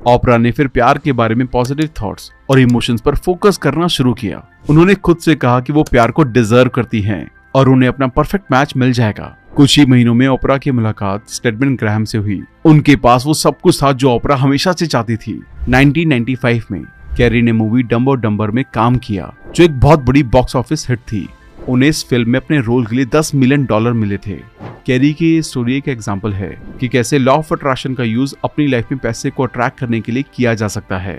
ओपरा ने फिर प्यार के बारे में पॉजिटिव थॉट्स और इमोशंस पर फोकस करना शुरू किया। उन्होंने खुद से कहा कि वो प्यार को डिजर्व करती हैं और उन्हें अपना परफेक्ट मैच मिल जाएगा। कुछ ही महीनों में ओपरा की मुलाकात स्टेडमन ग्राहम से हुई। उनके पास वो सब कुछ था जो ओपरा हमेशा से चाहती थी। 1995 में कैरी ने मूवी डम्ब और डम्बर में काम किया, जो एक बहुत बड़ी बॉक्स ऑफिस हिट थी। उन्हें इस फिल्म में अपने रोल के लिए $10 मिलियन मिले थे। कैरी की ये स्टोरी एक एग्जाम्पल है कि कैसे लॉ ऑफ अट्रैक्शन का यूज अपनी लाइफ में पैसे को अट्रैक्ट करने के लिए किया जा सकता है।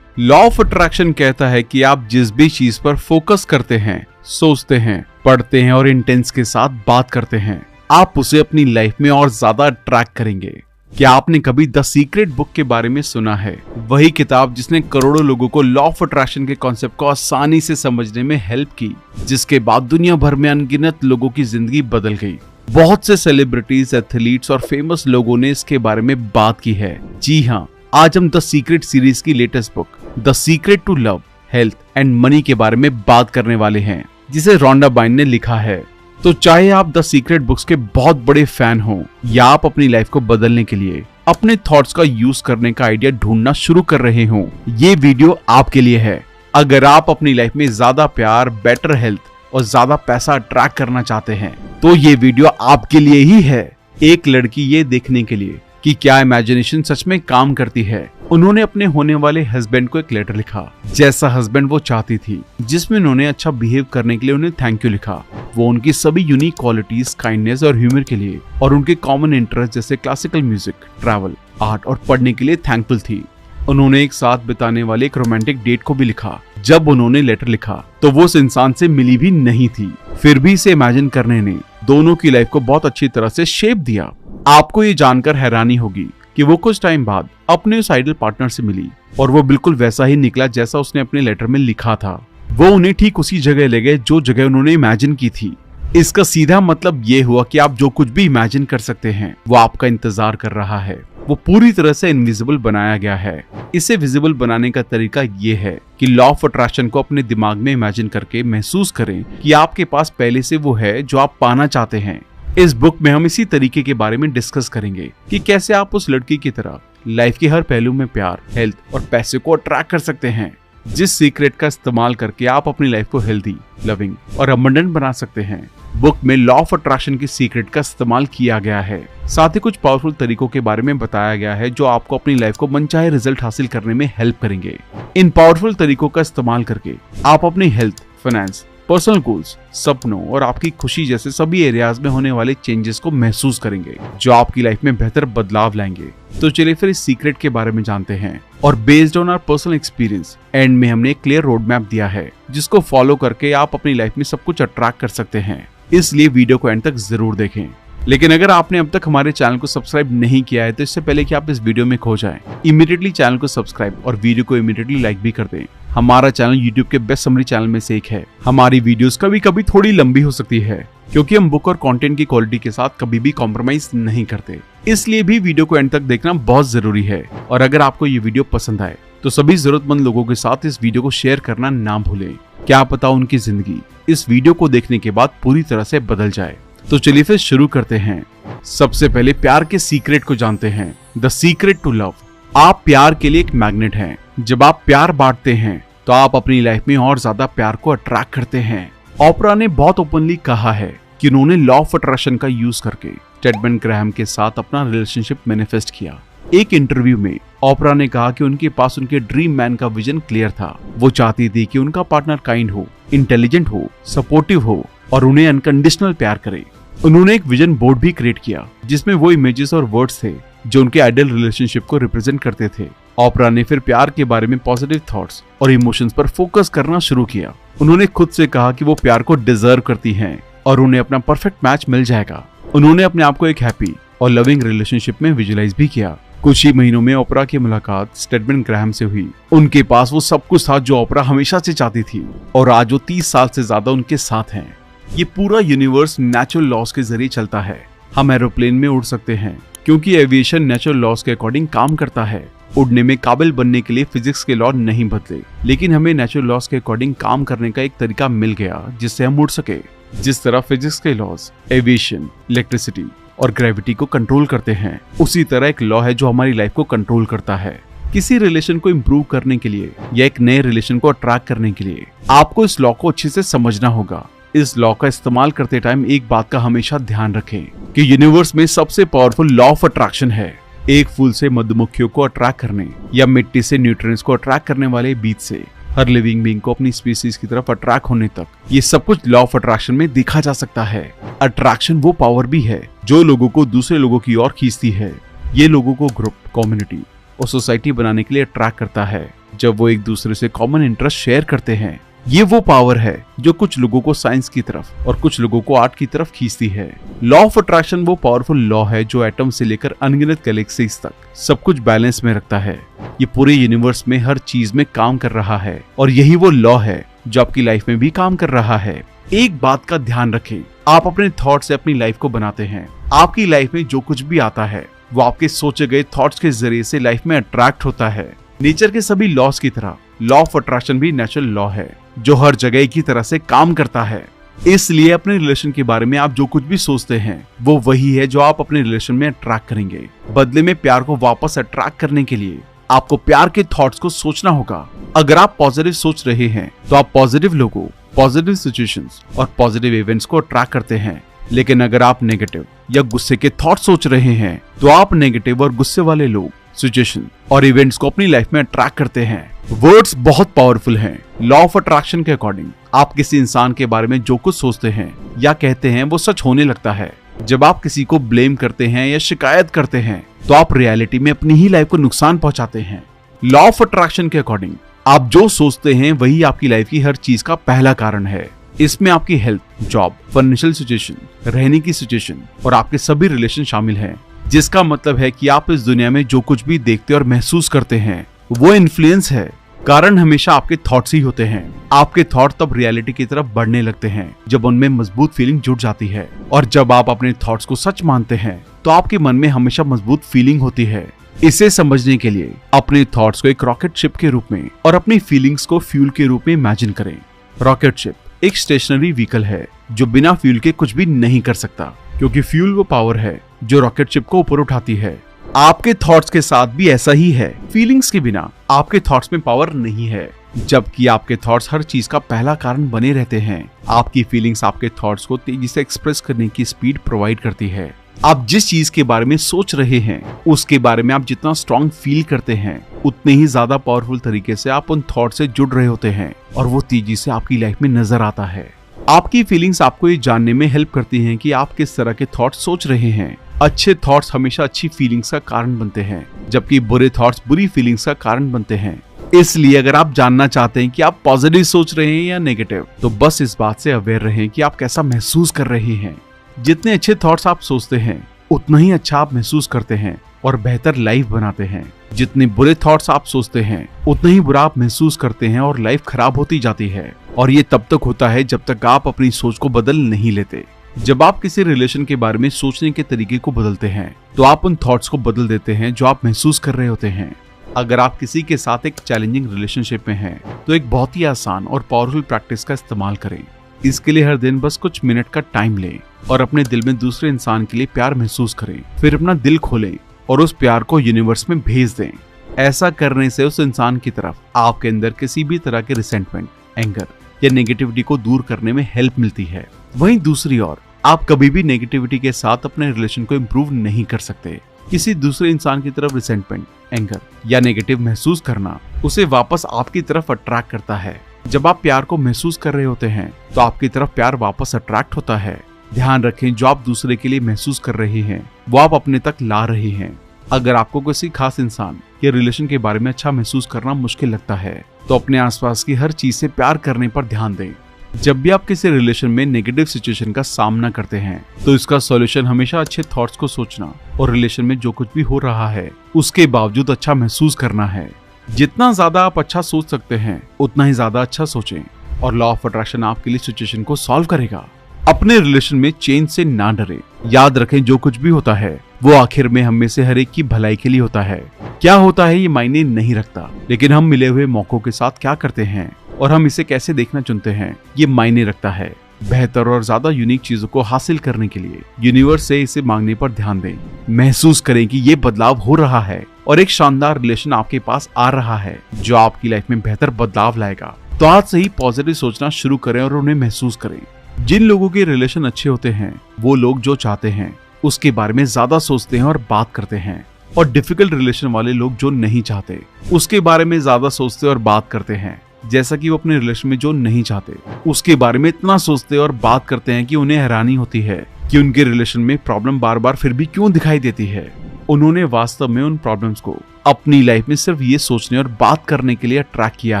लॉ ऑफ अट्रैक्शन कहता है कि आप जिस भी चीज पर फोकस करते हैं, सोचते हैं, पढ़ते हैं और इंटेंस के साथ बात करते हैं, आप उसे अपनी लाइफ में और ज्यादा अट्रैक्ट करेंगे। क्या आपने कभी द सीक्रेट बुक के बारे में सुना है? वही किताब जिसने करोड़ों लोगों को लॉ ऑफ अट्रैक्शन के कॉन्सेप्ट को आसानी से समझने में हेल्प की, जिसके बाद दुनिया भर में अनगिनत लोगों की जिंदगी बदल गई। बहुत से सेलिब्रिटीज, एथलीट्स और फेमस लोगों ने इसके बारे में बात की है। जी हाँ, आज हम द सीक्रेट सीरीज की latest book the secret to love, health and money के बारे में बात करने वाले हैं, जिसे रोंडा बाइन ने लिखा है। तो चाहे आप द सीक्रेट बुक्स के बहुत बड़े फैन हो या आप अपनी लाइफ को बदलने के लिए अपने थॉट्स का यूज करने का आइडिया ढूंढना शुरू कर रहे हो, ये वीडियो आपके लिए है। अगर आप अपनी लाइफ में ज्यादा प्यार, बेटर हेल्थ और ज्यादा पैसा अट्रैक्ट करना चाहते हैं, तो ये वीडियो आपके लिए ही है। एक लड़की ये देखने के लिए कि क्या इमेजिनेशन सच में काम करती है, उन्होंने अपने होने वाले हस्बैंड को एक लेटर लिखा, जैसा हस्बैंड वो चाहती थी, जिसमें उन्होंने अच्छा बिहेव करने के लिए उन्हें थैंक यू लिखा। वो उनकी सभी यूनिक क्वालिटीज, काइंडनेस और ह्यूमर के लिए और उनके कॉमन इंटरेस्ट जैसे क्लासिकल म्यूजिक, ट्रैवल, आर्ट और पढ़ने के लिए थैंकफुल थी। उन्होंने एक साथ बिताने वाले एक रोमांटिक डेट को भी लिखा। जब उन्होंने लेटर लिखा तो वो उस इंसान से मिली भी नहीं थी, फिर भी इसे इमेजिन करने ने दोनों की लाइफ को बहुत अच्छी तरह से शेप दिया। आपको ये जानकर हैरानी होगी कि वो कुछ टाइम बाद अपने उस आइडल पार्टनर से मिली और वो बिल्कुल वैसा ही निकला जैसा उसने अपने लेटर में लिखा था। वो उन्हें ठीक उसी जगह ले गए जो जगह उन्होंने इमेजिन की थी। इसका सीधा मतलब ये हुआ कि आप जो कुछ भी इमेजिन कर सकते हैं वो आपका इंतजार कर रहा है। वो पूरी तरह से इनविजिबल बनाया गया है। इसे विजिबल बनाने का तरीका ये है कि लॉ ऑफ अट्रैक्शन को अपने दिमाग में इमेजिन करके महसूस करें कि आपके पास पहले से वो है जो आप पाना चाहते हैं। इस बुक में हम इसी तरीके के बारे में डिस्कस करेंगे कि कैसे आप उस लड़की की तरह लाइफ के हर पहलू में प्यार, हेल्थ और पैसे को अट्रैक्ट कर सकते हैं, जिस सीक्रेट का इस्तेमाल करके आप अपनी लाइफ को हेल्दी, लविंग और अबंडेंट बना सकते हैं। बुक में लॉ ऑफ अट्रैक्शन की सीक्रेट का इस्तेमाल किया गया है। साथ ही कुछ पावरफुल तरीकों के बारे में बताया गया है जो आपको अपनी लाइफ को मनचाहे रिजल्ट हासिल करने में हेल्प करेंगे। इन पावरफुल तरीकों का इस्तेमाल करके आप अपनी हेल्थ, फाइनेंस, पर्सनल गोल्स, सपनों और आपकी खुशी जैसे सभी एरियाज में होने वाले चेंजेस को महसूस करेंगे, जो आपकी लाइफ में बेहतर बदलाव लाएंगे। तो चलिए फिर इस सीक्रेट के बारे में जानते हैं। और based on our personal experience, end में हमने एक क्लियर रोड मैप दिया है जिसको फॉलो करके आप अपनी लाइफ में सब कुछ अट्रैक्ट कर सकते हैं। इसलिए वीडियो को एंड तक जरूर देखें। लेकिन अगर आपने अब तक हमारे चैनल को सब्सक्राइब नहीं किया है तो इससे पहले कि आप इस वीडियो में खो जाएं, इमीडिएटली चैनल को सब्सक्राइब और वीडियो को इमीडिएटली लाइक भी कर दें। हमारा चैनल YouTube के बेस्ट समरी चैनल में से एक है। हमारी वीडियोस कभी कभी थोड़ी लंबी हो सकती है क्योंकि हम बुक और कंटेंट की क्वालिटी के साथ कभी भी कॉम्प्रोमाइज नहीं करते। इसलिए भी वीडियो को एंड तक देखना बहुत जरूरी है। और अगर आपको ये वीडियो पसंद आए तो सभी जरूरतमंद लोगों के साथ इस वीडियो को शेयर करना ना भूलें। क्या पता उनकी जिंदगी इस वीडियो को देखने के बाद पूरी तरह से बदल जाए। तो चलिए फिर शुरू करते हैं। सबसे पहले प्यार के सीक्रेट को जानते हैं। The secret to love. आप प्यार के लिए एक मैग्नेट हैं। जब आप प्यार बांटते हैं तो आप अपनी लाइफ में और ज्यादा प्यार को अट्रैक्ट करते हैं। ओपरा ने बहुत ओपनली कहा है कि उन्होंने लॉ ऑफ अट्रैक्शन का यूज करके स्टेडमन ग्राहम के साथ अपना रिलेशनशिप मैनिफेस्ट किया। एक इंटरव्यू में ओपरा ने कहा कि उनके पास उनके ड्रीम मैन का विजन क्लियर था। वो चाहती थी कि उनका पार्टनर काइंड हो, इंटेलिजेंट हो, सपोर्टिव हो और उन्हें अनकंडीशनल प्यार करे। उन्होंने एक विजन बोर्ड भी क्रिएट किया जिसमें वो इमेजेस और वर्ड्स थे जो उनके आइडियल रिलेशनशिप को रिप्रेजेंट करते थे। ओपरा ने फिर प्यार के बारे में पॉजिटिव थॉट्स और इमोशंस पर फोकस करना शुरू किया। उन्होंने खुद से कहा कि वो प्यार को डिजर्व करती हैं और उन्हें अपना परफेक्ट मैच मिल जाएगा। उन्होंने अपने आप को एक हैप्पी और लविंग रिलेशनशिप में विजुअलाइज भी किया। कुछ ही महीनों में ओपरा की मुलाकात स्टेडमन ग्राहम से हुई। उनके पास वो सब कुछ था जो ओपरा हमेशा से चाहती थी और आज वो 30 साल से ज्यादा उनके साथ हैं। ये पूरा यूनिवर्स नेचुरल लॉज के जरिए चलता है। हम एरोप्लेन में उड़ सकते हैं क्योंकि एविएशन नेचुरल लॉज के अकॉर्डिंग काम करता है। उड़ने में काबिल बनने के लिए फिजिक्स के लॉ नहीं बदले, लेकिन हमें नेचुरल लॉज के अकॉर्डिंग काम करने का एक तरीका मिल गया जिससे हम उड़ सके। जिस तरह फिजिक्स के लॉज एविएशन, इलेक्ट्रिसिटी और ग्रेविटी को कंट्रोल करते हैं, उसी तरह एक लॉ है जो हमारी लाइफ को कंट्रोल करता है। किसी रिलेशन को इम्प्रूव करने के लिए या एक नए रिलेशन को अट्रैक्ट करने के लिए आपको इस लॉ को अच्छे से समझना होगा। इस लॉ का इस्तेमाल करते टाइम एक बात का हमेशा ध्यान रखें कि यूनिवर्स में सबसे पावरफुल लॉ ऑफ अट्रैक्शन है। एक फूल से मधुमक्खियों को अट्रैक्ट करने या मिट्टी से न्यूट्रिएंट्स को अट्रैक्ट करने वाले बीज से हर लिविंग बीइंग को अपनी स्पीसीज की तरफ अट्रैक्ट होने तक, ये सब कुछ लॉ ऑफ अट्रैक्शन में देखा जा सकता है। अट्रैक्शन वो पावर भी है जो लोगों को दूसरे लोगों की ओर खींचती है। ये लोगों को ग्रुप, कम्युनिटी और सोसाइटी बनाने के लिए अट्रैक्ट करता है जब वो एक दूसरे से कॉमन इंटरेस्ट शेयर करते हैं। ये वो पावर है जो कुछ लोगों को साइंस की तरफ और कुछ लोगों को आर्ट की तरफ खींचती है। लॉ ऑफ अट्रैक्शन वो पावरफुल लॉ है जो एटम से लेकर अनगिनत गैलेक्सीज तक सब कुछ बैलेंस में रखता है। ये पूरे यूनिवर्स में हर चीज में काम कर रहा है और यही वो लॉ है जो आपकी लाइफ में भी काम कर रहा है। एक बात का ध्यान रखें, आप अपने थॉट से अपनी लाइफ को बनाते हैं। आपकी लाइफ में जो कुछ भी आता है वो आपके सोचे गए थॉट्स के जरिए से लाइफ में अट्रैक्ट होता है। नेचर के सभी लॉस की तरह लॉ ऑफ अट्रैक्शन भी नेचुरल लॉ है जो हर जगह की तरह से काम करता है। इसलिए अपने रिलेशन के बारे में आप जो कुछ भी सोचते हैं वो वही है जो आप अपने रिलेशन में अट्रैक्ट करेंगे। बदले में प्यार को वापस अट्रैक्ट करने के लिए आपको प्यार के थॉट्स को सोचना होगा। अगर आप पॉजिटिव सोच रहे हैं तो आप पॉजिटिव लोगों, पॉजिटिव सिचुएशंस और पॉजिटिव इवेंट्स को अट्रैक्ट करते हैं। लेकिन अगर आप नेगेटिव या गुस्से के थॉट सोच रहे हैं तो आप नेगेटिव और गुस्से वाले लोग, सिचुएशन और इवेंट्स को अपनी लाइफ में अट्रैक्ट करते हैं। वर्ड्स बहुत पावरफुल हैं। लॉ ऑफ अट्रैक्शन के अकॉर्डिंग आप किसी इंसान के बारे में जो कुछ सोचते हैं या कहते हैं वो सच होने लगता है। जब आप किसी को ब्लेम करते हैं या शिकायत करते हैं तो आप रियलिटी में अपनी ही लाइफ को नुकसान पहुंचाते हैं। लॉ ऑफ अट्रैक्शन के अकॉर्डिंग आप जो सोचते हैं वही आपकी लाइफ की हर चीज का पहला कारण है। इसमें आपकी हेल्थ, जॉब, फाइनेंशियल सिचुएशन, रहने की सिचुएशन और आपके सभी रिलेशन शामिल हैं। जिसका मतलब है कि आप इस दुनिया में जो कुछ भी देखते और महसूस करते हैं वो इन्फ्लुएंस है। कारण हमेशा आपके थॉट्स ही होते हैं। आपके थॉट तब रियलिटी की तरफ बढ़ने लगते हैं जब उनमें मजबूत फीलिंग जुड़ जाती है। और जब आप अपने थॉट्स को सच मानते हैं तो आपके मन में हमेशा मजबूत फीलिंग होती है। इसे समझने के लिए अपने थॉट्स को एक रॉकेट शिप के रूप में और अपनी फीलिंग्स को फ्यूल के रूप में इमेजिन करें। रॉकेट शिप एक स्टेशनरी व्हीकल है जो बिना फ्यूल के कुछ भी नहीं कर सकता, क्योंकि फ्यूल वो पावर है जो रॉकेट शिप को ऊपर उठाती है। आपके थॉट्स के साथ भी ऐसा ही है। फीलिंग्स के बिना आपके थॉट्स में पावर नहीं है, जबकि आपके थॉट्स हर चीज का पहला कारण बने रहते हैं। आपकी फीलिंग्स आपके थॉट्स को तेजी से एक्सप्रेस करने की स्पीड प्रोवाइड करती है। आप जिस चीज के बारे में सोच रहे हैं उसके बारे में आप जितना स्ट्रॉन्ग फील करते हैं उतने ही ज्यादा पावरफुल तरीके से आप उन थॉट से जुड़ रहे होते हैं और वो तेजी से आपकी लाइफ में नजर आता है। आपकी फीलिंग्स आपको ये जानने में हेल्प करती हैं कि आप किस तरह के थॉट्स सोच रहे हैं। अच्छे थॉट्स हमेशा अच्छी फीलिंग्स का कारण बनते हैं, जबकि बुरे थॉट्स बुरी फीलिंग्स का कारण बनते हैं। इसलिए अगर आप जानना चाहते हैं कि आप पॉजिटिव सोच रहे हैं या नेगेटिव, तो बस इस बात से अवेयर रहें कि आप कैसा महसूस कर रहे हैं। जितने अच्छे थॉट्स आप सोचते हैं उतना ही अच्छा आप महसूस करते हैं और बेहतर लाइफ बनाते हैं। जितने बुरे थॉट्स आप सोचते हैं उतना ही बुरा आप महसूस करते हैं और लाइफ खराब होती जाती है। और ये तब तक होता है जब तक आप अपनी सोच को बदल नहीं लेते। जब आप किसी रिलेशन के बारे में सोचने के तरीके को बदलते हैं तो आप उन थॉट्स को बदल देते हैं जो आप महसूस कर रहे होते हैं। अगर आप किसी के साथ एक चैलेंजिंग रिलेशनशिप में हैं तो एक बहुत ही आसान और पावरफुल प्रैक्टिस का इस्तेमाल करें। इसके लिए हर दिन बस कुछ मिनट का टाइम लें और अपने दिल में दूसरे इंसान के लिए प्यार महसूस करें। फिर अपना दिल खोलें और उस प्यार को यूनिवर्स में भेज दें। ऐसा करने से उस इंसान की तरफ आपके अंदर किसी भी तरह के रिसेंटमेंट, एंगर या नेगेटिविटी को दूर करने में हेल्प मिलती है। वहीं दूसरी ओर आप कभी भी नेगेटिविटी के साथ अपने रिलेशन को इम्प्रूव नहीं कर सकते। किसी दूसरे इंसान की तरफ रिसेंटमेंट, एंगर या नेगेटिव महसूस करना उसे वापस आपकी तरफ अट्रैक्ट करता है। जब आप प्यार को महसूस कर रहे होते हैं तो आपकी तरफ प्यार वापस अट्रैक्ट होता है। ध्यान रखें, जो आप दूसरे के लिए महसूस कर रहे हैं वो आप अपने तक ला रहे हैं। अगर आपको किसी खास इंसान या रिलेशन के बारे में अच्छा महसूस करना मुश्किल लगता है तो अपने आसपास की हर चीज से प्यार करने पर ध्यान दें। जब भी आप किसी रिलेशन में नेगेटिव सिचुएशन का सामना करते हैं तो इसका सॉल्यूशन हमेशा अच्छे थॉट्स को सोचना और रिलेशन में जो कुछ भी हो रहा है उसके बावजूद अच्छा महसूस करना है। जितना ज्यादा आप अच्छा सोच सकते हैं उतना ही ज्यादा अच्छा सोचें और लॉ ऑफ अट्रैक्शन आपके लिए सिचुएशन को सॉल्व करेगा। अपने रिलेशन में चेंज से ना डरे। याद रखें, जो कुछ भी होता है वो आखिर में हम में से हर एक की भलाई के लिए होता है। क्या होता है ये मायने नहीं रखता, लेकिन हम मिले हुए मौकों के साथ क्या करते हैं और हम इसे कैसे देखना चुनते हैं ये मायने रखता है। बेहतर और ज्यादा यूनिक चीजों को हासिल करने के लिए यूनिवर्स से इसे मांगने पर ध्यान दें। महसूस करें कि ये बदलाव हो रहा है और एक शानदार रिलेशन आपके पास आ रहा है जो आपकी लाइफ में बेहतर बदलाव लाएगा। तो आज से ही पॉजिटिव सोचना शुरू करें और उन्हें महसूस करें। जिन लोगों के रिलेशन अच्छे होते हैं वो लोग जो चाहते हैं उसके बारे में ज्यादा सोचते हैं और बात करते हैं, और डिफिकल्ट रिलेशन वाले लोग जो नहीं चाहते उसके बारे में ज्यादा सोचते और बात करते हैं। जैसा कि वो अपने रिलेशन में जो नहीं चाहते उसके बारे में इतना सोचते और बात करते हैं कि उन्हें हैरानी होती है कि उनके रिलेशन में प्रॉब्लम बार बार फिर भी क्यों दिखाई देती है। उन्होंने वास्तव में उन प्रॉब्लम्स को अपनी लाइफ में सिर्फ ये सोचने और बात करने के लिए अट्रैक्ट किया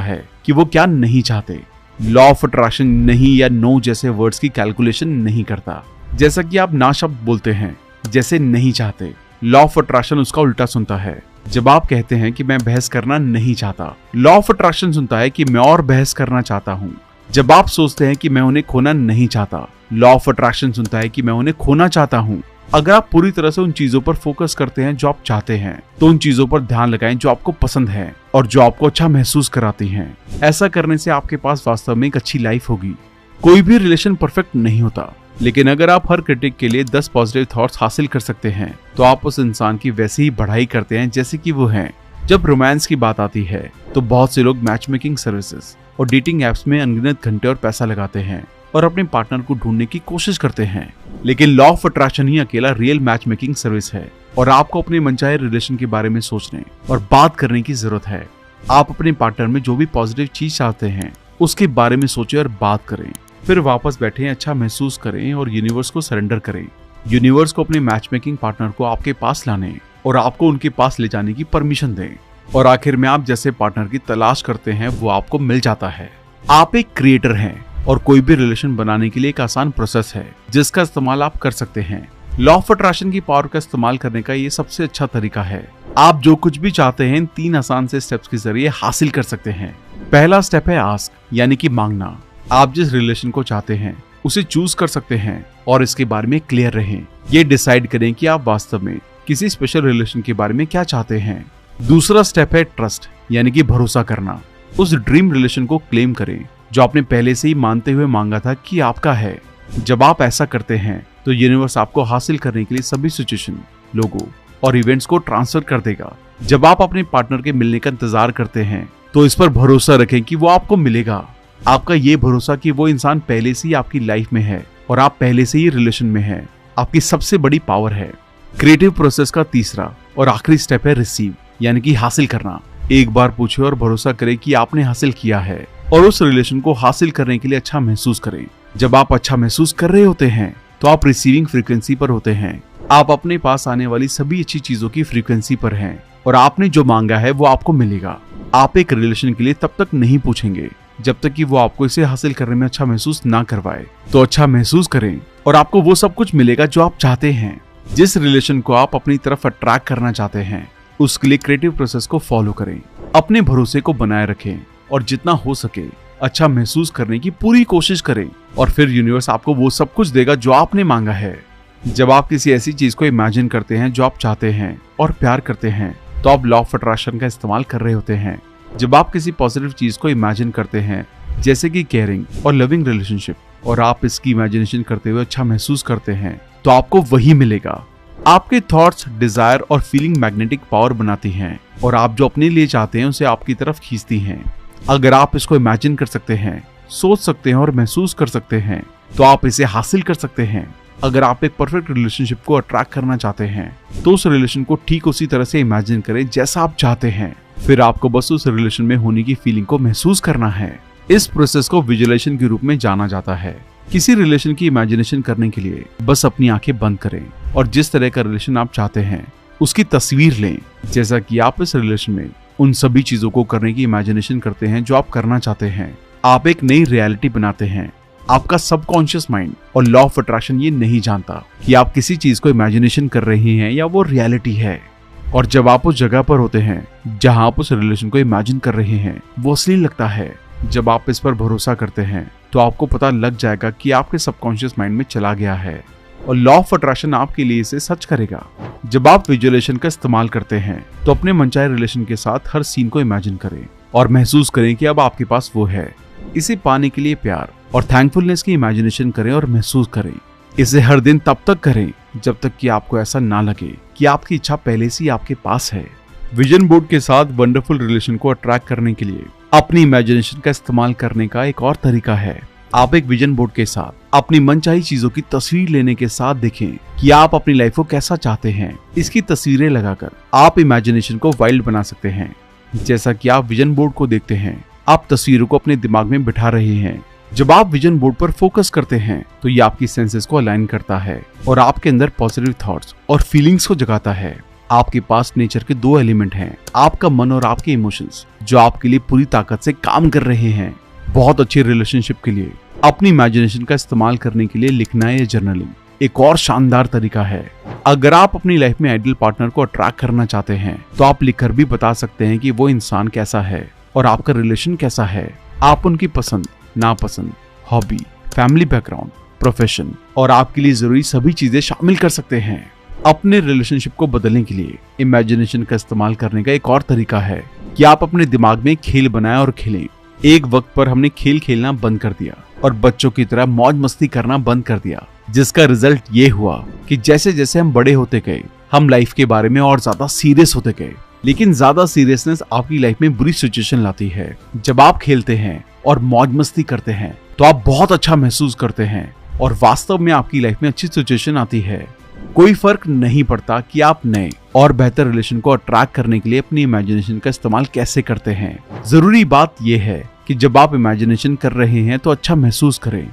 है कि वो क्या नहीं चाहते। लॉ ऑफ अट्रैक्शन नहीं या नो जैसे वर्ड्स की कैलकुलेशन नहीं करता। जैसा कि आप ना शब्द बोलते हैं जैसे नहीं चाहते, लॉ ऑफ अट्रैक्शन उसका उल्टा सुनता है। जब आप कहते हैं कि मैं बहस करना नहीं चाहता, लॉ ऑफ अट्रैक्शन सुनता है कि मैं और बहस करना चाहता हूँ। जब आप सोचते हैं कि मैं उन्हें खोना नहीं चाहता, लॉ ऑफ अट्रैक्शन सुनता है कि मैं उन्हें खोना चाहता हूँ। अगर आप पूरी तरह से उन चीजों पर फोकस करते हैं जो आप चाहते हैं, तो उन चीजों पर ध्यान लगाएं जो आपको पसंद है और जो आपको अच्छा महसूस कराती हैं। ऐसा करने से आपके पास वास्तव में एक अच्छी लाइफ होगी। कोई भी रिलेशन परफेक्ट नहीं होता, लेकिन अगर आप हर क्रिटिक के लिए 10 पॉजिटिव थॉट्स हासिल कर सकते हैं तो आप उस इंसान की वैसी ही बढ़ाई करते हैं जैसे कि वो हैं। जब रोमांस की बात आती है तो बहुत से लोग मैच मेकिंग सर्विसेज और डेटिंग एप्स में अनगिनत घंटे और पैसा लगाते हैं और अपने पार्टनर को ढूंढने की कोशिश करते हैं। लेकिन लॉ ऑफ अट्रैक्शन ही अकेला रियल मैच मेकिंग सर्विस है और आपको अपने मनचाहे रिलेशन के बारे में सोचने और बात करने की जरूरत है। आप अपने पार्टनर में जो भी पॉजिटिव चीज चाहते हैं उसके बारे में सोचें और बात करें, फिर वापस बैठे अच्छा महसूस करें और यूनिवर्स को सरेंडर करें। यूनिवर्स को अपने मैच मेकिंग पार्टनर को आपके पास लाने और आपको उनके पास ले जाने की परमिशन दें, और आखिर में आप जैसे पार्टनर की तलाश करते हैं वो आपको मिल जाता है। आप एक क्रिएटर हैं और कोई भी रिलेशन बनाने के लिए एक आसान प्रोसेस है जिसका इस्तेमाल आप कर सकते हैं। लॉ ऑफ अट्रैक्शन की पावर का इस्तेमाल करने का ये सबसे अच्छा तरीका है। आप जो कुछ भी चाहते हैं इन 3 आसान से स्टेप्स के जरिए हासिल कर सकते हैं। पहला स्टेप है आस्क, यानी कि मांगना। आप जिस रिलेशन को चाहते हैं उसे चूज कर सकते हैं और इसके बारे में क्लियर रहें। ये डिसाइड करें कि आप वास्तव में किसी स्पेशल रिलेशन के बारे में क्या चाहते हैं। दूसरा स्टेप है ट्रस्ट, यानी कि भरोसा करना। उस ड्रीम रिलेशन को क्लेम करें जो आपने पहले से ही मानते हुए मांगा था कि आपका है। जब आप ऐसा करते हैं तो यूनिवर्स आपको हासिल करने के लिए सभी सिचुएशन, लोगों और इवेंट्स को ट्रांसफर कर देगा। जब आप अपने पार्टनर के मिलने का इंतजार करते हैं तो इस पर भरोसा रखें कि वो आपको मिलेगा। आपका ये भरोसा कि वो इंसान पहले से ही आपकी लाइफ में है और आप पहले से ही रिलेशन में हैं, आपकी सबसे बड़ी पावर है। क्रिएटिव प्रोसेस का तीसरा और आखिरी स्टेप है रिसीव, यानी कि हासिल करना। एक बार पूछे और भरोसा करें कि आपने हासिल किया है और उस रिलेशन को हासिल करने के लिए अच्छा महसूस करें। जब आप अच्छा महसूस कर रहे होते हैं तो आप रिसीविंग फ्रीक्वेंसी पर होते हैं। आप अपने पास आने वाली सभी अच्छी चीजों की फ्रीक्वेंसी पर हैं और आपने जो मांगा है वो आपको मिलेगा। आप एक रिलेशन के लिए तब तक नहीं पूछेंगे जब तक कि वो आपको इसे हासिल करने में अच्छा महसूस ना करवाए। तो अच्छा महसूस करें और आपको वो सब कुछ मिलेगा जो आप चाहते हैं। जिस रिलेशन को आप अपनी तरफ अट्रैक्ट करना चाहते हैं उसके लिए क्रिएटिव प्रोसेस को फॉलो करें। अपने भरोसे को बनाए रखें और जितना हो सके अच्छा महसूस करने की पूरी कोशिश करें, और फिर यूनिवर्स आपको वो सब कुछ देगा जो आपने मांगा है। जब आप किसी ऐसी चीज को इमेजिन करते हैं जो आप चाहते हैं और प्यार करते हैं तो आप लॉ ऑफ अट्रैक्शन का इस्तेमाल कर रहे होते हैं। जब आप किसी पॉजिटिव चीज को इमेजिन करते हैं जैसे कि केयरिंग और लविंग रिलेशनशिप, और आप इसकी इमेजिनेशन करते हुए अच्छा महसूस करते हैं तो आपको वही मिलेगा। आपके थॉट्स, डिजायर और फीलिंग मैग्नेटिक पावर बनाती हैं और आप जो अपने लिए चाहते हैं उसे आपकी तरफ खींचती हैं। अगर आप इसको इमेजिन कर सकते हैं, सोच सकते हैं और महसूस कर सकते हैं तो आप इसे हासिल कर सकते हैं। अगर आप एक परफेक्ट रिलेशनशिप को अट्रैक्ट करना चाहते हैं तो उस रिलेशन को ठीक उसी तरह से इमेजिन करें जैसा आप चाहते हैं। फिर आपको बस उस रिलेशन में होने की फीलिंग को महसूस करना है। इस प्रोसेस को विजुअलाइजेशन के रूप में जाना जाता है। किसी रिलेशन की इमेजिनेशन करने के लिए बस अपनी आंखें बंद करें और जिस तरह का रिलेशन आप चाहते हैं उसकी तस्वीर लें। जैसा कि आप इस रिलेशन में उन सभी चीजों को करने की इमेजिनेशन करते हैं जो आप करना चाहते हैं, आप एक नई रियलिटी बनाते हैं। आपका सबकॉन्शियस माइंड और लॉ ऑफ अट्रैक्शन ये नहीं जानता कि आप किसी चीज को इमेजिनेशन कर रहे हैं या वो रियलिटी है। और जब आप उस जगह पर होते हैं जहां आप उस रिलेशन को इमेजिन कर रहे हैं वो असली लगता है। जब आप इस पर भरोसा करते हैं तो आपको पता लग जाएगा कि आपके सबकॉन्शियस माइंड में चला गया है और लॉ ऑफ अट्रैक्शन आपके लिए इसे सच करेगा। जब आप विजुअलाइजेशन का इस्तेमाल करते हैं तो अपने मनचाहे रिलेशन के साथ हर सीन को इमेजिन करें और महसूस करें कि अब आपके पास वो है। इसे पाने के लिए प्यार और थैंकफुलनेस की इमेजिनेशन करें और महसूस करें। इसे हर दिन तब तक करें जब तक कि आपको ऐसा ना लगे कि आपकी इच्छा पहले से ही आपके पास है। विजन बोर्ड के साथ वंडरफुल रिलेशन को अट्रैक्ट करने के लिए अपनी इमेजिनेशन का इस्तेमाल करने का एक और तरीका है। आप एक विजन बोर्ड के साथ अपनी मनचाही चीजों की तस्वीर लेने के साथ देखें कि आप अपनी लाइफ को कैसा चाहते हैं। इसकी तस्वीरें लगाकर आप इमेजिनेशन को वाइल्ड बना सकते हैं। जैसा कि आप विजन बोर्ड को देखते हैं, आप तस्वीरों को अपने दिमाग में बिठा रहे हैं। जब आप विजन बोर्ड पर फोकस करते हैं तो ये आपकी सेंसेस को अलाइन करता है और आपके अंदर पॉजिटिव थॉट्स और फीलिंग्स को जगाता है। आपके पास नेचर के दो एलिमेंट हैं, आपका मन और आपके इमोशंस, जो आपके लिए पूरी ताकत से काम कर रहे हैं। बहुत अच्छी रिलेशनशिप के लिए अपनी इमेजिनेशन का इस्तेमाल करने के लिए लिखना या जर्नलिंग एक और शानदार तरीका है। अगर आप अपनी लाइफ में आइडियल पार्टनर को अट्रैक्ट करना चाहते हैं तो आप लिखकर भी बता सकते हैं कि वो इंसान कैसा है और आपका रिलेशन कैसा है। आप उनकी पसंद, नापसंद, हॉबी, फैमिली बैकग्राउंड, प्रोफेशन और आपके लिए जरूरी सभी चीजें शामिल कर सकते हैं। अपने रिलेशनशिप को बदलने के लिए इमेजिनेशन का इस्तेमाल करने का एक और तरीका है कि आप अपने दिमाग में खेल बनाएं और खेलें। एक वक्त पर हमने खेल खेलना बंद कर दिया और बच्चों की तरह मौज मस्ती करना बंद कर दिया, जिसका रिजल्ट ये हुआ कि जैसे जैसे हम बड़े होते गए हम लाइफ के बारे में और ज्यादा सीरियस होते गए। लेकिन ज्यादा सीरियसनेस आपकी लाइफ में बुरी सिचुएशन लाती है। जब आप खेलते हैं और मौज मस्ती करते हैं तो आप बहुत अच्छा महसूस करते हैं और वास्तव में आपकी लाइफ में अच्छी सिचुएशन आती है। कोई फर्क नहीं पड़ता कि आप नए और बेहतर रिलेशन को अट्रैक्ट करने के लिए अपनी इमेजिनेशन का इस्तेमाल कैसे करते हैं। जरूरी बात यह है कि जब आप इमेजिनेशन कर रहे हैं तो अच्छा महसूस करें।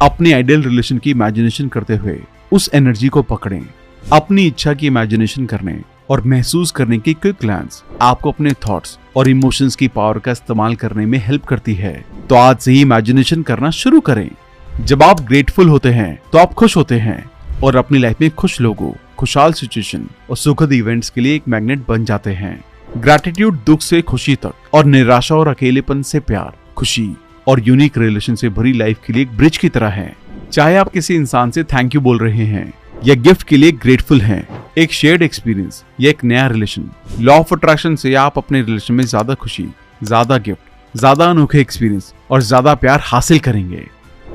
अपने आइडियल रिलेशन की इमेजिनेशन करते हुए उस एनर्जी को पकड़ें। अपनी इच्छा की इमेजिनेशन करने और महसूस करने की क्विक ग्लैंस आपको अपने थॉट्स और इमोशंस की पावर का इस्तेमाल करने में हेल्प करती है। तो आज से ही इमेजिनेशन करना शुरू करें। जब आप ग्रेटफुल होते हैं तो आप खुश होते हैं और अपनी लाइफ में खुश लोगों, खुशहाल सिचुएशन और सुखद इवेंट्स के लिए एक मैग्नेट बन जाते हैं। ग्रैटिट्यूड दुख से खुशी तक और निराशा और अकेलेपन से प्यार, खुशी और यूनिक रिलेशन से भरी लाइफ के लिए एक ब्रिज की तरह है। चाहे आप किसी इंसान से थैंक यू बोल रहे हैं या गिफ्ट के लिए ग्रेटफुल हैं, एक शेयर्ड एक्सपीरियंस या एक नया रिलेशन, लॉ ऑफ अट्रैक्शन से आप अपने रिलेशन में ज्यादा खुशी, ज्यादा गिफ्ट, ज्यादा अनोखे एक्सपीरियंस और ज्यादा प्यार हासिल करेंगे।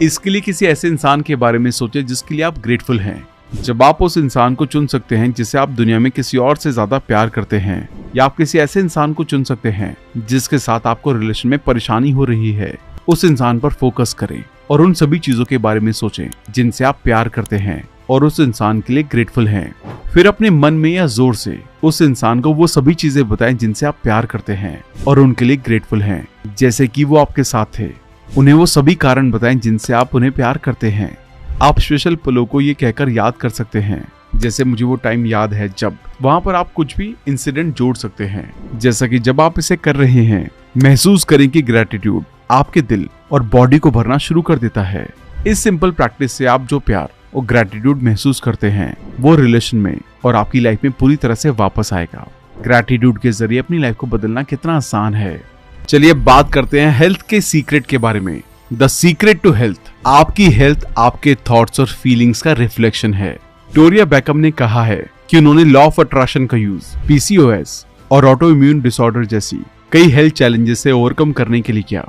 इसके लिए किसी ऐसे इंसान के बारे में सोचें जिसके लिए आप ग्रेटफुल हैं। जब आप उस इंसान को चुन सकते हैं जिसे आप दुनिया में किसी और से ज्यादा प्यार करते हैं, या आप किसी ऐसे इंसान को चुन सकते हैं जिसके साथ आपको रिलेशन में परेशानी हो रही है, उस इंसान पर फोकस करें और उन सभी चीजों के बारे में सोचें जिनसे आप प्यार करते हैं और उस इंसान के लिए ग्रेटफुल हैं। फिर अपने मन में या जोर से उस इंसान को वो सभी चीजें बताएं जिनसे आप प्यार करते हैं और उनके लिए ग्रेटफुल हैं। जैसे कि वो आपके साथ थे, उन्हें वो सभी कारण बताएं जिनसे आप उन्हें प्यार करते हैं। आप स्पेशल पलों को ये कहकर याद कर सकते हैं, जैसे मुझे वो टाइम याद है जब। वहां पर आप कुछ भी इंसिडेंट जोड़ सकते हैं। जैसा कि जब आप इसे कर रहे हैं, महसूस करें कि ग्रैटिट्यूड आपके दिल और बॉडी को भरना शुरू कर देता है। इस सिंपल प्रैक्टिस से आप जो प्यार और ग्रैटिट्यूड महसूस करते हैं वो रिलेशन में और आपकी लाइफ में पूरी तरह से वापस आएगा। ग्रैटिट्यूड के जरिए अपनी लाइफ को बदलना कितना आसान है। चलिए बात करते हैं हेल्थ के सीक्रेट के बारे में। The secret to health. आपकी हेल्थ आपके थॉट्स और फीलिंग्स का रिफ्लेक्शन है। विक्टोरिया बेकम ने कहा है कि उन्होंने लॉ ऑफ अट्रैक्शन का यूज पीसीओएस और ऑटो इम्यून डिसऑर्डर जैसी कई हेल्थ चैलेंजेस से ओवरकम करने के लिए किया।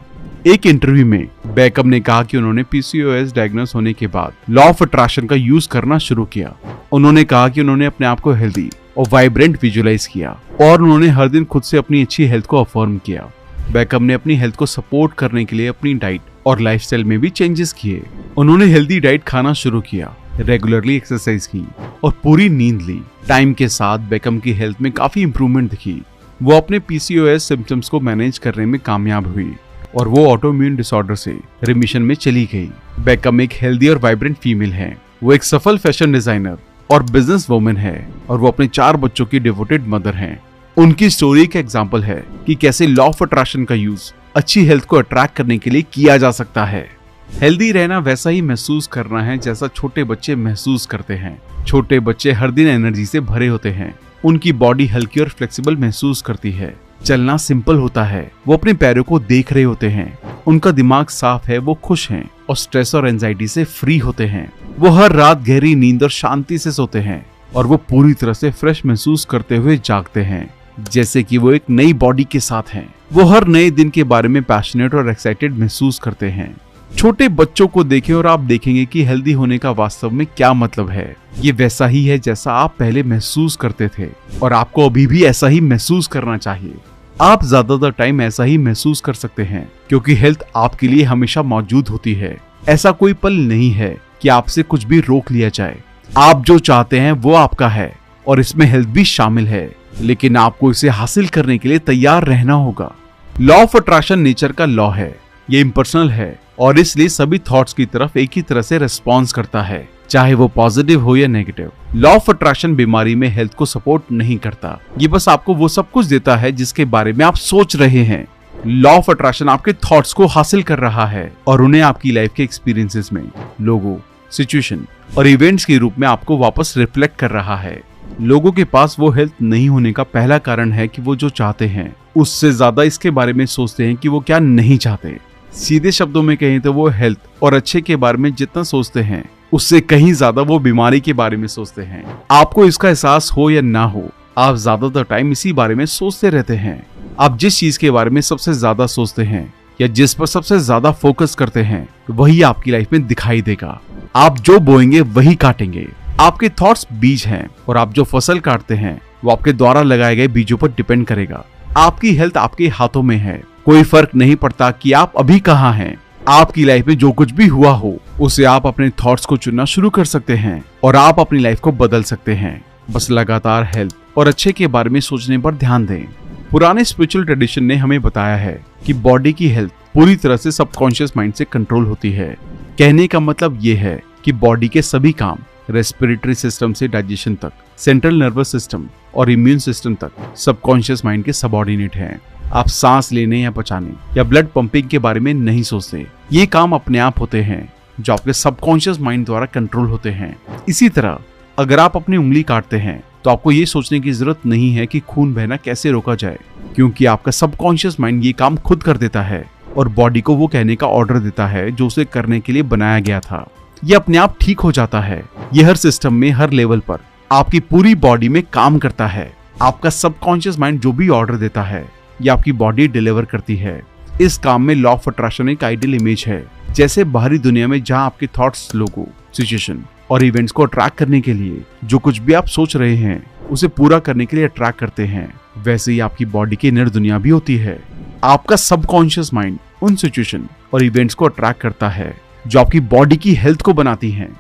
एक इंटरव्यू में बेकम ने कहा कि उन्होंने पीसीओएस डायग्नोस होने के बाद लॉ ऑफ अट्रैक्शन का यूज करना शुरू किया। उन्होंने कहा कि उन्होंने अपने आप को हेल्दी और वाइब्रेंट विजुअलाइज किया और उन्होंने हर दिन खुद से अपनी अच्छी हेल्थ को अफर्म किया। बेकम ने अपनी हेल्थ को सपोर्ट करने के लिए अपनी डाइट और लाइफस्टाइल में भी चेंजेस किए। उन्होंने हेल्दी डाइट खाना शुरू किया, रेगुलरली एक्सरसाइज की और पूरी नींद ली। टाइम के साथ बेकम की हेल्थ में काफी इंप्रूवमेंट दिखी। वो अपने पीसीओएस सिम्टम्स को मैनेज करने में कामयाब हुई और वो ऑटो इम्यून डिसऑर्डर से रिमिशन में चली गई। बेकम एक हेल्दी और वाइब्रेंट फीमेल है। वो एक सफल फैशन डिजाइनर और बिजनेस वुमन है और वो अपने 4 बच्चों की डिवोटेड मदर हैं। उनकी स्टोरी एक एग्जाम्पल है कि कैसे लॉ ऑफ अट्रैक्शन का यूज अच्छी हेल्थ को अट्रैक्ट करने के लिए किया जा सकता है। हेल्दी रहना वैसा ही महसूस करना है जैसा छोटे बच्चे महसूस करते हैं। छोटे बच्चे हर दिन एनर्जी से भरे होते हैं। उनकी बॉडी हल्की और फ्लेक्सिबल महसूस करती है। चलना सिंपल होता है। वो अपने पैरों को देख रहे होते हैं। उनका दिमाग साफ है। वो खुश हैं और स्ट्रेस और एंजाइटी से फ्री होते हैं। वो हर रात गहरी नींद और शांति से सोते हैं और वो पूरी तरह से फ्रेश महसूस करते हुए जागते हैं, जैसे कि वो एक नई बॉडी के साथ हैं। वो हर नए दिन के बारे में पैशनेट और एक्साइटेड महसूस करते हैं। छोटे बच्चों को देखें और आप देखेंगे कि हेल्दी होने का वास्तव में क्या मतलब है। ये वैसा ही है जैसा आप पहले महसूस करते थे और आपको अभी भी ऐसा ही महसूस करना चाहिए। आप ज्यादातर टाइम ऐसा ही महसूस कर सकते हैं क्योंकि हेल्थ आपके लिए हमेशा मौजूद होती है। ऐसा कोई पल नहीं है कि आपसे कुछ भी रोक लिया जाए। आप जो चाहते हैं वो आपका है और इसमें हेल्थ भी शामिल है, लेकिन आपको इसे हासिल करने के लिए तैयार रहना होगा। लॉ ऑफ अट्रैक्शन नेचर का लॉ है, ये इम्पर्सनल है और इसलिए सभी थॉट्स की तरफ एक ही तरह से रिस्पॉन्स करता है, चाहे वो पॉजिटिव हो या नेगेटिव। लॉ ऑफ अट्रैक्शन बीमारी में हेल्थ को सपोर्ट नहीं करता, ये बस आपको वो सब कुछ देता है जिसके बारे में आप सोच रहे हैं। लॉ ऑफ अट्रैक्शन आपके थॉट्स को हासिल कर रहा है और उन्हें आपकी लाइफ के एक्सपीरियंसेस में, लोगों, सिचुएशन और इवेंट्स के रूप में आपको वापस रिफ्लेक्ट कर रहा है। लोगों के पास वो हेल्थ नहीं होने का पहला कारण है कि वो जो चाहते हैं उससे ज्यादा इसके बारे में सोचते हैं कि वो क्या नहीं चाहते। सीधे शब्दों में कहें तो वो हेल्थ और अच्छे के बारे में जितना सोचते हैं उससे कहीं ज्यादा वो बीमारी के बारे में सोचते हैं। आपको इसका एहसास हो या ना हो, आप ज्यादातर टाइम इसी बारे में सोचते रहते हैं। आप जिस चीज के बारे में सबसे ज्यादा सोचते हैं या जिस पर सबसे ज्यादा फोकस करते हैं वही आपकी लाइफ में दिखाई देगा। आप जो बोएंगे वही काटेंगे। आपके थॉट्स बीज हैं और आप जो फसल काटते हैं वो आपके द्वारा लगाए गए बीजों पर डिपेंड करेगा। आपकी हेल्थ आपके हाथों में है। कोई फर्क नहीं पड़ता कि आप अभी कहाँ हैं। आपकी लाइफ में जो कुछ भी हुआ हो उसे आप अपने थॉट्स को चुनना शुरू कर सकते हैं और आप अपनी लाइफ को बदल सकते हैं। बस लगातार हेल्थ और अच्छे के बारे में सोचने पर ध्यान दें। पुराने स्पिरिचुअल ट्रेडिशन ने हमें बताया है कि बॉडी की हेल्थ पूरी तरह से सबकॉन्शियस माइंड से कंट्रोल होती है। कहने का मतलब ये है कि बॉडी के सभी काम, रेस्पिरेटरी सिस्टम से डाइजेशन तक, सेंट्रल नर्वस सिस्टम और इम्यून सिस्टम तक सबकॉन्शियस माइंड के सबऑर्डिनेट हैं। आप सांस लेने या पचाने या ब्लड पंपिंग के बारे में नहीं सोचते। ये काम अपने आप होते हैं जो आपके सबकॉन्शियस माइंड द्वारा कंट्रोल होते हैं। इसी तरह अगर आप अपनी उंगली काटते हैं तो आपको ये सोचने की जरूरत नहीं है कि खून बहना कैसे रोका जाए, क्योंकि आपका सबकॉन्शियस माइंड ये काम खुद कर देता है और बॉडी को वो कहने का ऑर्डर देता है जो उसे करने के लिए बनाया गया था। ये अपने आप ठीक हो जाता है। ये हर सिस्टम में, हर लेवल पर आपकी पूरी बॉडी में काम करता है। आपका सबकॉन्शियस माइंड जो भी ऑर्डर देता है ये आपकी बॉडी डिलीवर करती है। इस काम में लॉ ऑफ अट्रैक्शन एक आइडियल इमेज है। जैसे बाहरी दुनिया में जहां आपके थॉट्स लोगों, सिचुएशन और इवेंट्स को अट्रैक्ट करने के लिए जो कुछ भी आप सोच रहे हैं उसे पूरा करने के लिए अट्रैक्ट करते हैं, वैसे ही आपकी बॉडी की इंनर दुनिया भी होती है। आपका सबकॉन्शियस माइंड उन सिचुएशन और इवेंट्स को अट्रैक्ट करता है जो आपकी बॉडी की हेल्थ को बनाती हैं।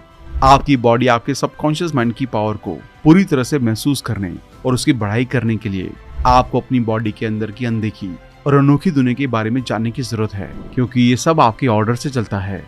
आपकी बॉडी आपके सबकॉन्शियस माइंड की पावर को पूरी तरह से महसूस करने और उसकी बढ़ाई करने के लिए आपको अपनी बॉडी के अंदर की अनदेखी और अनोखी दुनिया के बारे में जानने की जरूरत है, क्योंकि ये सब आपके ऑर्डर से चलता है।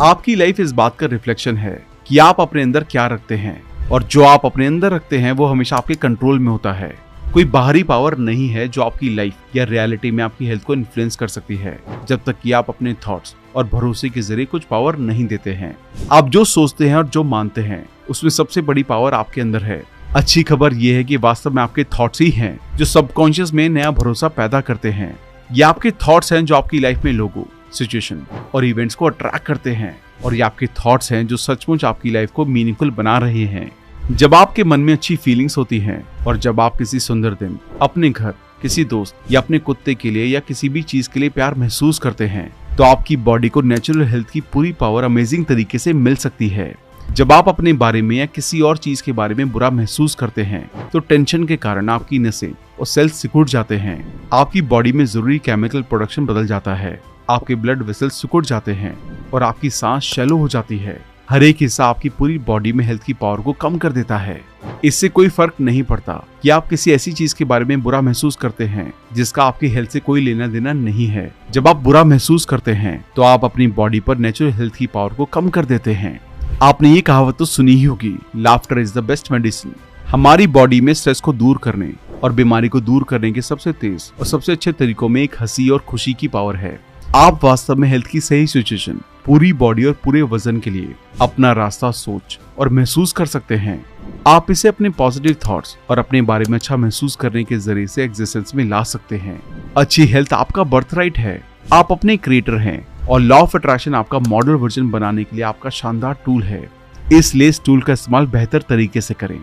आपकी लाइफ इस बात का रिफ्लेक्शन है कि आप अपने अंदर क्या रखते हैं, और जो आप अपने अंदर रखते हैं वो हमेशा आपके कंट्रोल में होता है। कोई बाहरी पावर नहीं है जो आपकी लाइफ या रियलिटी में आपकी हेल्थ को इन्फ्लुएंस कर सकती है, जब तक कि आप अपने थॉट्स और भरोसे के जरिए कुछ पावर नहीं देते हैं। आप जो सोचते हैं और जो मानते हैं उसमें सबसे बड़ी पावर आपके अंदर है। अच्छी खबर यह है कि वास्तव में आपके थॉट्स ही हैं जो सबकॉन्शियस में नया भरोसा पैदा करते हैं। ये आपके थॉट्स हैं जो आपकी लाइफ में लोगों, सिचुएशन और इवेंट्स को अट्रैक्ट करते हैं, और ये आपके थॉट्स हैं जो सचमुच आपकी लाइफ को मीनिंगफुल बना रहे हैं। जब आपके मन में अच्छी फीलिंग्स होती हैं और जब आप किसी सुंदर दिन, अपने घर, किसी दोस्त या अपने कुत्ते के लिए या किसी भी चीज के लिए प्यार महसूस करते हैं, तो आपकी बॉडी को नेचुरल हेल्थ की पूरी पावर अमेजिंग तरीके से मिल सकती है। जब आप अपने बारे में या किसी और चीज के बारे में बुरा महसूस करते हैं तो टेंशन के कारण आपकी नसें और सेल्स सिकुड़ जाते हैं। आपकी बॉडी में जरूरी केमिकल प्रोडक्शन बदल जाता है, आपके ब्लड वेसल्स सिकुड़ जाते हैं और आपकी सांस शैलो हो जाती है। हर एक हिस्सा आपकी पूरी बॉडी में हेल्थ की पावर को कम कर देता है। इससे कोई फर्क नहीं पड़ता कि आप किसी ऐसी चीज के बारे में बुरा महसूस करते हैं जिसका आपकी हेल्थ से कोई लेना देना नहीं है। जब आप बुरा महसूस करते हैं तो आप अपनी बॉडी पर नेचुरल हेल्थ की पावर को कम कर देते हैं। आपने ये कहावत तो सुनी ही होगी, laughter is the best medicine. हमारी बॉडी में स्ट्रेस को दूर करने और बीमारी को दूर करने के सबसे तेज और सबसे अच्छे तरीकों में एक हंसी और खुशी की पावर है। आप वास्तव में हेल्थ की सही सिचुएशन, पूरी बॉडी और पूरे वजन के लिए अपना रास्ता सोच और महसूस कर सकते हैं। आप इसे अपने पॉजिटिव थॉट्स और अपने बारे में अच्छा महसूस करने के जरिए से एग्जिस्टेंस में ला सकते हैं। अच्छी हेल्थ आपका बर्थराइट है। आप अपने क्रिएटर हैं और लॉ ऑफ अट्रैक्शन आपका मॉडल वर्जन बनाने के लिए आपका शानदार टूल है। इसलिए इस टूल का इस्तेमाल बेहतर तरीके से करें।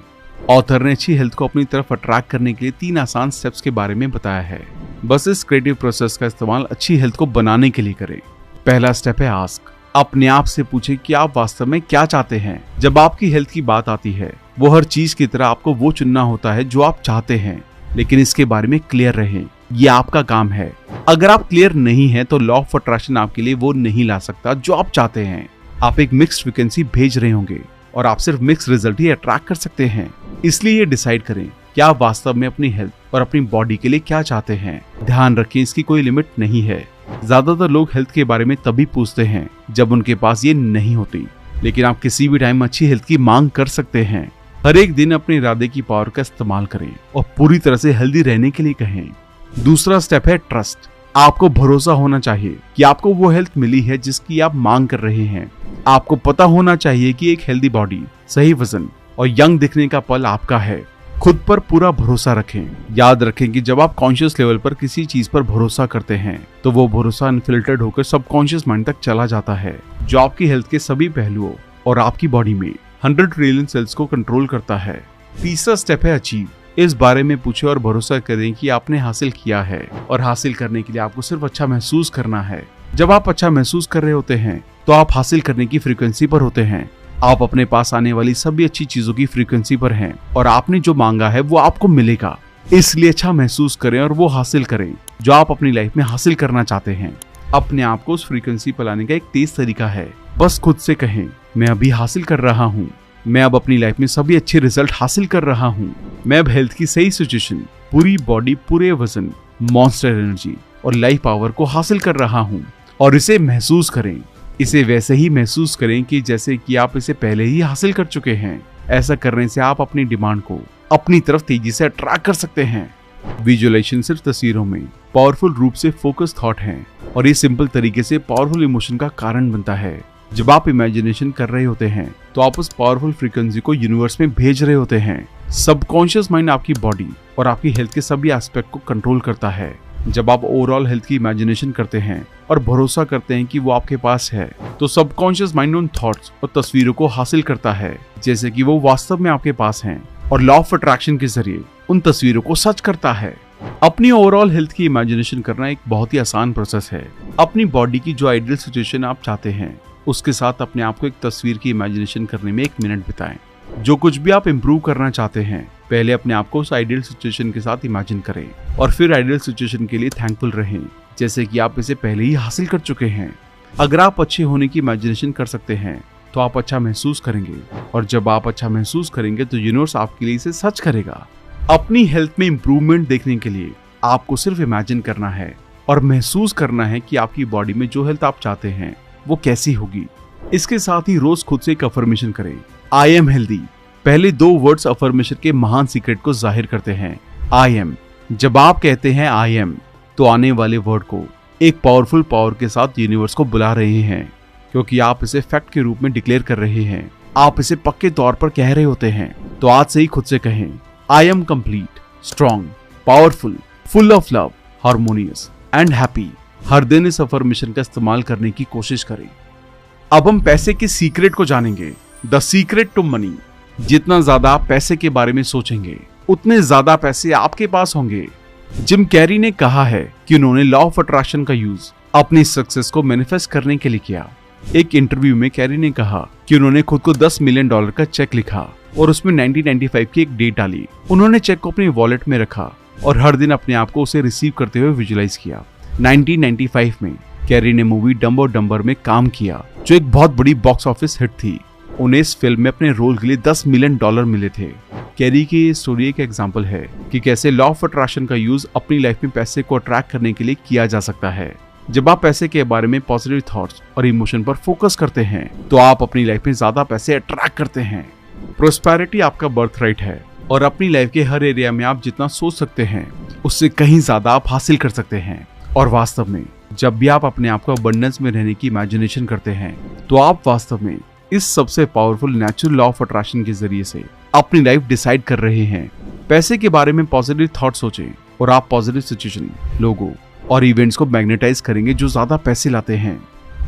ऑथर ने अच्छी हेल्थ को अपनी तरफ अट्रैक्ट करने के लिए 3 आसान स्टेप्स के बारे में बताया है। बस इस क्रिएटिव प्रोसेस का इस्तेमाल अच्छी हेल्थ को बनाने के लिए करें। पहला स्टेप है आस्क। अपने आप से पूछे कि आप वास्तव में क्या चाहते हैं। जब आपकी हेल्थ की बात आती है, वो हर चीज की तरह आपको वो चुनना होता है जो आप चाहते हैं, लेकिन इसके बारे में क्लियर रहें, ये आपका काम है। अगर आप क्लियर नहीं है तो लॉ ऑफ अट्रैक्शन आपके लिए वो नहीं ला सकता जो आप चाहते हैं। आप एक मिक्स्ड फ्रीक्वेंसी भेज रहे होंगे और आप सिर्फ मिक्स रिजल्ट ही अट्रैक्ट कर सकते हैं। इसलिए ये डिसाइड करें कि आप वास्तव में अपनी हेल्थ और अपनी बॉडी के लिए क्या चाहते हैं। ध्यान रखें, इसकी कोई लिमिट नहीं है। ज्यादातर लोग हेल्थ के बारे में तभी पूछते हैं जब उनके पास ये नहीं होती, लेकिन आप किसी भी टाइम अच्छी हेल्थ की मांग कर सकते हैं। हर एक दिन अपने इरादे की पावर का इस्तेमाल करें और पूरी तरह से हेल्दी रहने के लिए कहें। दूसरा स्टेप है ट्रस्ट। आपको भरोसा होना चाहिए कि आपको वो हेल्थ मिली है जिसकी आप मांग कर रहे हैं। आपको पता होना चाहिए कि एक हेल्दी बॉडी, सही वजन और यंग दिखने का पल आपका है। खुद पर पूरा भरोसा रखें। याद रखें कि जब आप कॉन्शियस लेवल पर किसी चीज पर भरोसा करते हैं तो वो भरोसा अनफिल्टर्ड होकर सबकॉन्शियस माइंड तक चला जाता है, जो आपकी हेल्थ के सभी पहलुओं और आपकी बॉडी में 100 ट्रिलियन सेल्स को कंट्रोल करता है। तीसरा स्टेप है अचीव। इस बारे में पूछे और भरोसा करें कि आपने हासिल किया है, और हासिल करने के लिए आपको सिर्फ अच्छा महसूस करना है। जब आप अच्छा महसूस कर रहे होते हैं तो आप हासिल करने की फ्रीक्वेंसी पर होते हैं। आप अपने पास आने वाली सभी अच्छी चीजों की फ्रीक्वेंसी पर हैं और आपने जो मांगा है वो आपको मिलेगा। इसलिए अच्छा महसूस करें और वो हासिल करें जो आप अपनी लाइफ में हासिल करना चाहते हैं। अपने आप को उस फ्रीक्वेंसी पर लाने का एक तेज तरीका है, बस खुद से कहें, मैं अभी हासिल कर रहा हूँ। मैं अब अपनी लाइफ में सभी अच्छे रिजल्ट हासिल कर रहा हूँ। मैं अब हेल्थ की सही सिचुएशन, पूरी बॉडी, पूरे वजन, मॉन्स्टर एनर्जी और लाइफ पावर को हासिल कर रहा हूँ। और इसे महसूस करें। इसे वैसे ही महसूस करें कि जैसे कि आप इसे पहले ही हासिल कर चुके हैं। ऐसा करने से आप अपनी डिमांड को अपनी तरफ तेजी से अट्रैक्ट कर सकते हैं। विजुअलाइजेशन सिर्फ तस्वीरों में पावरफुल रूप से फोकस थॉट है और ये सिंपल तरीके से पावरफुल इमोशन का कारण बनता है। जब आप इमेजिनेशन कर रहे होते हैं तो आप उस पावरफुल फ्रीक्वेंसी को यूनिवर्स में भेज रहे होते हैं। सबकॉन्शियस माइंड आपकी बॉडी और आपकी हेल्थ के सभी एस्पेक्ट को कंट्रोल करता है। जब आप ओवरऑल हेल्थ की इमेजिनेशन करते हैं और भरोसा करते हैं कि वो आपके पास है, तो सबकॉन्शियस माइंड उन थॉट्स और तस्वीरों को हासिल करता है जैसे कि वो वास्तव में आपके पास हैं, और लॉ ऑफ अट्रैक्शन के जरिए उन तस्वीरों को सच करता है। अपनी ओवरऑल हेल्थ की इमेजिनेशन करना एक बहुत ही आसान प्रोसेस है। अपनी बॉडी की जो आइडियल सिचुएशन आप चाहते हैं उसके साथ अपने आप को एक तस्वीर की इमेजिनेशन करने में 1 मिनट बिताएं। जो कुछ भी आप इम्प्रूव करना चाहते हैं, पहले अपने आप को उस आइडियल सिचुएशन के साथ इमेजिन करें और फिर आइडियल सिचुएशन के लिए थैंकफुल रहें जैसे कि आप इसे पहले ही हासिल कर चुके हैं। अगर आप अच्छे होने की इमेजिनेशन कर सकते हैं तो आप अच्छा महसूस करेंगे, और जब आप अच्छा महसूस करेंगे तो यूनिवर्स आपके लिए इसे सच करेगा। अपनी हेल्थ में इम्प्रूवमेंट देखने के लिए आपको सिर्फ इमेजिन करना है और महसूस करना है कि आपकी बॉडी में जो हेल्थ आप चाहते हैं वो कैसी होगी। इसके साथ ही रोज खुद से एक अफर्मेशन करें, आई एम हेल्दी। पहले 2 वर्ड्स अफर्मेशन के महान सीक्रेट को जाहिर करते हैं। आई एम, जब आप कहते हैं आई एम, तो आने वाले वर्ड को एक पावरफुल पावर के साथ यूनिवर्स को बुला रहे हैं, क्योंकि आप इसे फैक्ट के रूप में डिक्लेयर कर रहे हैं। आप इसे पक्के तौर पर कह रहे होते हैं। तो आज से ही खुद से कहें, I am complete, strong, powerful, full of love, harmonious and happy. हर दिन इस अफर्मेशन का इस्तेमाल करने की कोशिश करें। अब हम पैसे के सीक्रेट को जानेंगे, द सीक्रेट टू मनी। जितना ज्यादा आप पैसे के बारे में सोचेंगे उतने ज्यादा पैसे आपके पास होंगे। जिम कैरी ने कहा है कि उन्होंने लॉ ऑफ अट्रैक्शन का यूज अपनी सक्सेस को मैनिफेस्ट करने के लिए किया। एक इंटरव्यू में कैरी ने कहा कि उन्होंने खुद को $10 मिलियन का चेक लिखा और उसमें 1995 की एक डेट डाली। उन्होंने चेक को अपनी वॉलेट में रखा और हर दिन अपने आप को उसे रिसीव करते हुए विजुअलाइज किया। 1995 में कैरी ने मूवी डम्ब और डम्बर में काम किया, जो एक बहुत बड़ी बॉक्स ऑफिस हिट थी। उन्हें इस फिल्म में अपने रोल के लिए $10 मिलियन मिले थे। कैरी की ये स्टोरी एक एग्जांपल है कि कैसे लॉ ऑफ अट्रैक्शन का यूज अपनी लाइफ में पैसे को अट्रैक्ट करने के लिए किया जा सकता है। जब आप पैसे के बारे में पॉजिटिव थॉट्स और इमोशन पर फोकस करते हैं तो आप अपनी लाइफ में ज्यादा पैसे अट्रैक्ट करते हैं। प्रोस्पेरिटी आपका बर्थ राइट है और अपनी लाइफ के हर एरिया में आप जितना सोच सकते हैं उससे कहीं ज्यादा आप हासिल कर सकते हैं। और वास्तव में जब भी आप अपने आप को अबंडेंस में रहने की इमेजिनेशन करते हैं तो आप वास्तव में इस सबसे powerful natural law of attraction के जरिए से अपनी लाइफ डिसाइड कर रहे हैं। पैसे के बारे में पॉजिटिव थॉट सोचें और आप पॉजिटिव सिचुएशन, लोगों और इवेंट्स को मैग्नेटाइज करेंगे जो ज्यादा पैसे लाते हैं।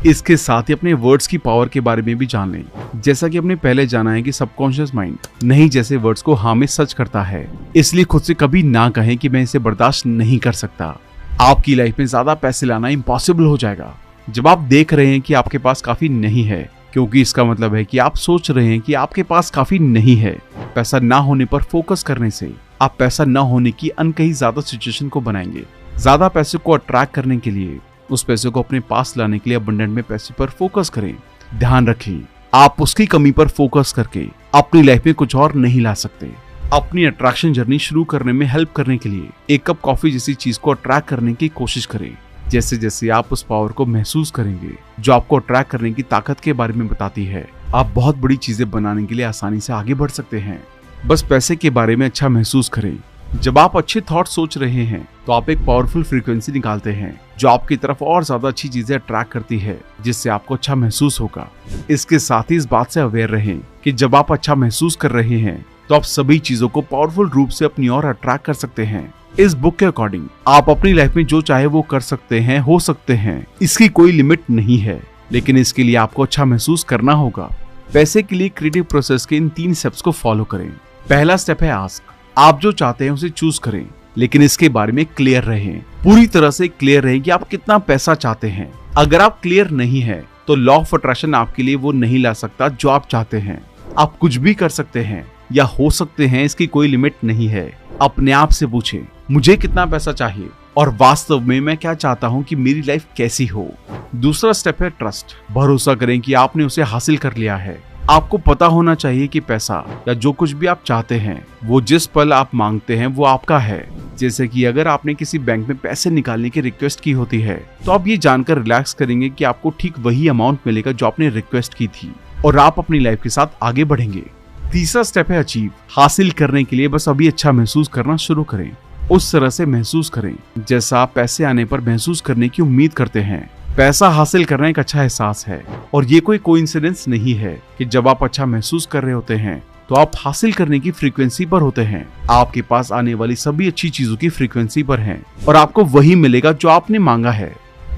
इसके साथ ही अपने वर्ड्स की पावर के बारे में भी जान लें। जैसा कि हमने पहले जाना है कि सबकॉन्शियस माइंड नहीं जैसे वर्ड्स को हाँ में सच करता है, इसलिए खुद से कभी ना कहें कि मैं इसे बर्दाश्त नहीं कर सकता। आपकी लाइफ में ज्यादा पैसे लाना इम्पॉसिबल हो जाएगा। जब आप देख रहे हैं कि आपके पास काफी नहीं है, क्योंकि इसका मतलब है कि आप सोच रहे हैं कि आपके पास काफी नहीं है। पैसा ना होने पर फोकस करने से आप पैसा ना होने की अनकही ज्यादा सिचुएशन को बनाएंगे। ज्यादा पैसे को अट्रैक्ट करने के लिए, उस पैसे को अपने पास लाने के लिए अबंडेंट में पैसे पर फोकस करें। ध्यान रखें, आप उसकी कमी पर फोकस करके अपनी लाइफ में कुछ और नहीं ला सकते। अपनी अट्रैक्शन जर्नी शुरू करने में हेल्प करने के लिए एक कप कॉफी जैसी चीज को अट्रैक्ट करने की कोशिश करें। जैसे जैसे आप उस पावर को महसूस करेंगे जो आपको अट्रैक्ट करने की ताकत के बारे में बताती है, आप बहुत बड़ी चीजें बनाने के लिए आसानी से आगे बढ़ सकते हैं। बस पैसे के बारे में अच्छा महसूस करें। जब आप अच्छे थॉट सोच रहे हैं तो आप एक पावरफुल फ्रीक्वेंसी निकालते हैं जो आपकी तरफ और ज्यादा अच्छी चीजें अट्रैक्ट करती है, जिससे आपको अच्छा महसूस होगा। इसके साथ ही इस बात से अवेयर रहें कि जब आप अच्छा महसूस कर रहे हैं तो आप सभी चीजों को पावरफुल रूप से अपनी ओर अट्रैक्ट कर सकते हैं। इस बुक के अकॉर्डिंग आप अपनी लाइफ में जो चाहे वो कर सकते हैं, हो सकते हैं। इसकी कोई लिमिट नहीं है, लेकिन इसके लिए आपको अच्छा महसूस करना होगा। पैसे के लिए क्रिएटिव प्रोसेस के इन 3 स्टेप्स को फॉलो करें। पहला स्टेप है आस्क। आप जो चाहते हैं उसे चूज करें, लेकिन इसके बारे में क्लियर रहें। पूरी तरह से क्लियर रहें कि आप कितना पैसा चाहते हैं। अगर आप क्लियर नहीं है तो लॉ ऑफ अट्रैक्शन आपके लिए वो नहीं ला सकता जो आप चाहते हैं। आप कुछ भी कर सकते हैं या हो सकते हैं, इसकी कोई लिमिट नहीं है। अपने आप से पूछें, मुझे कितना पैसा चाहिए और वास्तव में मैं क्या चाहता हूं कि मेरी लाइफ कैसी हो। दूसरा स्टेप है ट्रस्ट। भरोसा करें कि आपने उसे हासिल कर लिया है। आपको पता होना चाहिए कि पैसा या जो कुछ भी आप चाहते हैं वो जिस पल आप मांगते हैं वो आपका है। जैसे कि अगर आपने किसी बैंक में पैसे निकालने की रिक्वेस्ट की होती है तो आप ये जानकर रिलैक्स करेंगे कि आपको ठीक वही अमाउंट मिलेगा जो आपने रिक्वेस्ट की थी, और आप अपनी लाइफ के साथ आगे बढ़ेंगे। तीसरा स्टेप है अचीव। हासिल करने के लिए बस अभी अच्छा महसूस करना शुरू करें। उस तरह से महसूस करें जैसा आप पैसे आने पर महसूस करने की उम्मीद करते हैं। पैसा हासिल करना एक अच्छा एहसास है, और ये कोई कोइंसिडेंस नहीं है कि जब आप अच्छा महसूस कर रहे होते हैं तो आप हासिल करने की फ्रीक्वेंसी पर होते हैं। आपके पास आने वाली सभी अच्छी चीजों की फ्रीक्वेंसी पर हैं, और आपको वही मिलेगा जो आपने मांगा है।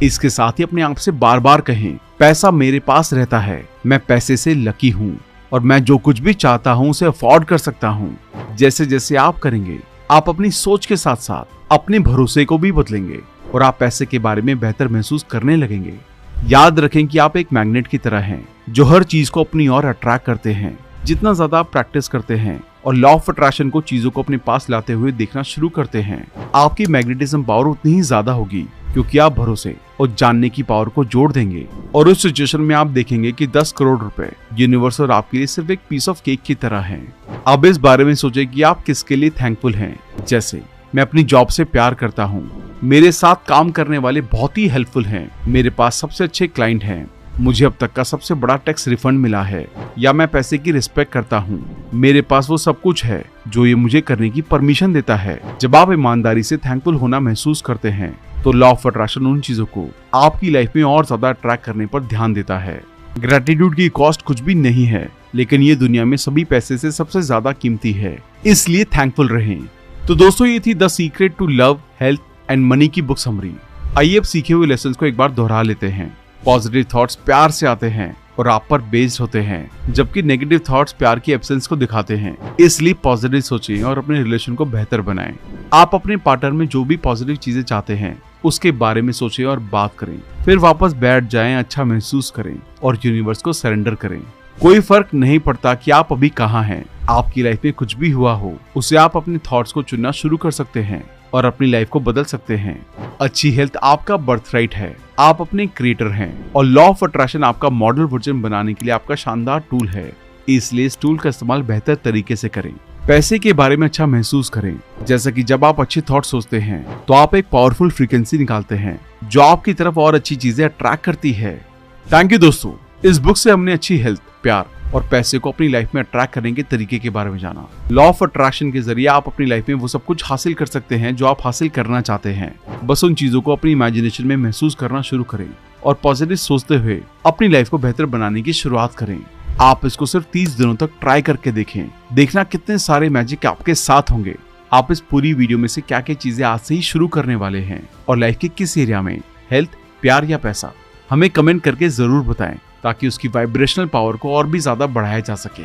इसके साथ ही अपने आप से बार बार कहें, पैसा मेरे पास रहता है, मैं पैसे से लकी हूँ और मैं जो कुछ भी चाहता हूँ उसे अफोर्ड कर सकता हूँ। जैसे जैसे आप करेंगे, आप अपनी सोच के साथ साथ अपने भरोसे को भी बदलेंगे और आप पैसे के बारे में बेहतर महसूस करने लगेंगे। याद रखें कि आप एक मैग्नेट की तरह हैं जो हर चीज को अपनी ओर अट्रैक्ट करते हैं। जितना ज्यादा आप प्रैक्टिस करते हैं और लॉ ऑफ अट्रैक्शन को चीजों को अपने पास लाते हुए देखना शुरू करते हैं, आपकी मैग्नेटिज्म पावर उतनी ही ज्यादा होगी, क्योंकि आप भरोसे और जानने की पावर को जोड़ देंगे। और उस सिचुएशन में आप देखेंगे कि 10 करोड़ रुपए यूनिवर्स और आपके लिए सिर्फ एक पीस ऑफ केक की तरह हैं। अब इस बारे में सोचें कि आप किसके लिए थैंकफुल हैं। जैसे, मैं अपनी जॉब से प्यार करता हूँ, मेरे साथ काम करने वाले बहुत ही हेल्पफुल हैं, मेरे पास सबसे अच्छे क्लाइंट हैं, मुझे अब तक का सबसे बड़ा टैक्स रिफंड मिला है, या मैं पैसे की रिस्पेक्ट करता हूँ, मेरे पास वो सब कुछ है जो ये मुझे करने की परमिशन देता है। जब आप ईमानदारी से थैंकफुल होना महसूस करते हैं तो लॉ ऑफ अट्रैक्शन उन चीजों को आपकी लाइफ में और ज्यादा अट्रैक्ट करने पर ध्यान देता है। ग्रेटिट्यूड की कॉस्ट कुछ भी नहीं है, लेकिन ये दुनिया में सभी पैसे से सबसे ज्यादा कीमती है, इसलिए थैंकफुल रहें। तो दोस्तों, ये थी the secret to love, health and money की बुक समरी। आइए अब सीखे हुए लेसन्स को एक बार दोहरा लेते हैं। पॉजिटिव थॉट्स प्यार से आते हैं और आप पर बेस्ड होते हैं, जबकि नेगेटिव थॉट्स प्यार की एब्सेंस को दिखाते हैं। इसलिए पॉजिटिव सोचें और अपने रिलेशन को बेहतर बनाएं। आप अपने पार्टनर में जो भी पॉजिटिव चीजें चाहते हैं उसके बारे में सोचें और बात करें, फिर वापस बैठ जाएं, अच्छा महसूस करें और यूनिवर्स को सरेंडर करें। कोई फर्क नहीं पड़ता कि आप अभी कहाँ हैं, आपकी लाइफ में कुछ भी हुआ हो, उसे आप अपने थॉट्स को चुनना शुरू कर सकते हैं और अपनी लाइफ को बदल सकते हैं। अच्छी हेल्थ आपका बर्थराइट है, आप अपने क्रिएटर हैं, और लॉ ऑफ अट्रैक्शन आपका मॉडल वर्जन बनाने के लिए आपका शानदार टूल है। इसलिए इस टूल का इस्तेमाल बेहतर तरीके से करें। पैसे के बारे में अच्छा महसूस करें। जैसा कि जब आप अच्छे थॉट सोचते हैं तो आप एक पावरफुल फ्रीक्वेंसी निकालते हैं जो आपकी तरफ और अच्छी चीजें अट्रैक्ट करती है। थैंक यू दोस्तों, इस बुक से हमने अच्छी हेल्थ, प्यार और पैसे को अपनी लाइफ में अट्रैक्ट करने के तरीके के बारे में जाना। लॉ ऑफ अट्रैक्शन के जरिए आप अपनी लाइफ में वो सब कुछ हासिल कर सकते हैं जो आप हासिल करना चाहते हैं। बस उन चीजों को अपनी इमेजिनेशन में महसूस करना शुरू करें और पॉजिटिव सोचते हुए अपनी लाइफ को बेहतर बनाने की शुरुआत करें। आप इसको सिर्फ 30 दिनों तक ट्राई करके देखें, देखना कितने सारे मैजिक आपके साथ होंगे। आप इस पूरी वीडियो में से क्या क्या चीजें आज से ही शुरू करने वाले हैं और लाइफ के किस एरिया में, हेल्थ, प्यार या पैसा, हमें कमेंट करके जरूर बताएं ताकि उसकी वाइब्रेशनल पावर को और भी ज्यादा बढ़ाया जा सके।